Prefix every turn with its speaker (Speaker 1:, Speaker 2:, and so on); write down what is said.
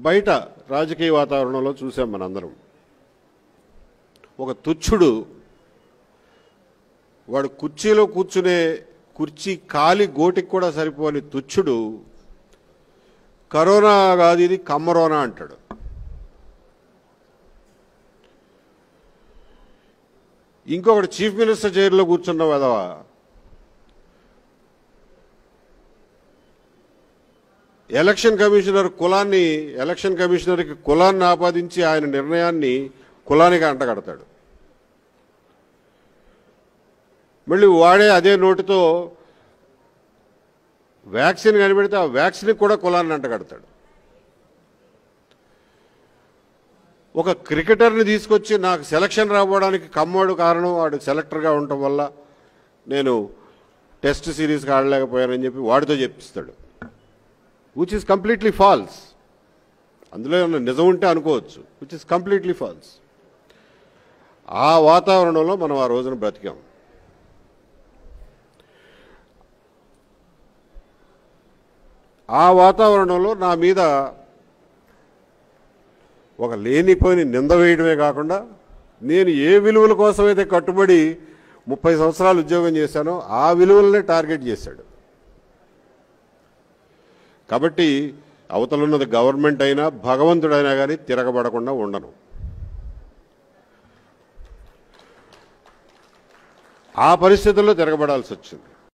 Speaker 1: బయట రాజకీయ వాతావరణంలో చూసాం మనందరం. ఒక తుచ్చుడు వాడు కుర్చీలో కూర్చునే కుర్చీ కాలి గోటికి కూడా సరిపోని తుచ్చుడు కరోనా కాదు ఇది కమ్మరోనా అంటాడు. ఇంకొకటి చీఫ్ మినిస్టర్ చైర్లో కూర్చున్న వదవా ఎలక్షన్ కమిషనర్కి కులాన్ని ఆపాదించి ఆయన నిర్ణయాన్ని కులానికి అంటగడతాడు. మళ్ళీ వాడే అదే నోటితో వ్యాక్సిన్ కనిపెడితే ఆ వ్యాక్సిన్ కూడా కులాన్ని అంటగడతాడు. ఒక క్రికెటర్ని తీసుకొచ్చి నాకు సెలక్షన్ రావడానికి కమ్మోడు కారణం, వాడు సెలెక్టర్గా ఉండటం వల్ల నేను టెస్ట్ సిరీస్కి ఆడలేకపోయానని చెప్పి వాడితో చెప్పిస్తాడు. Which is completely false. అందులో ఏమన్నా నిజం ఉంటే అనుకోవచ్చు, విచ్ ఈస్ కంప్లీట్లీ ఫాల్స్. ఆ వాతావరణంలో మనం ఆ రోజున బ్రతికాం. ఆ వాతావరణంలో నా మీద ఒక లేనిపోయిన నింద వేయడమే కాకుండా నేను ఏ విలువల కోసమైతే కట్టుబడి 30 సంవత్సరాలు ఉద్యోగం చేశానో ఆ విలువలనే టార్గెట్ చేశాడు. కాబట్టి అవతలున్నది గవర్నమెంట్ అయినా భగవంతుడైనా కానీ తిరగబడకుండా ఉండను. ఆ పరిస్థితుల్లో తిరగబడాల్సి వచ్చింది.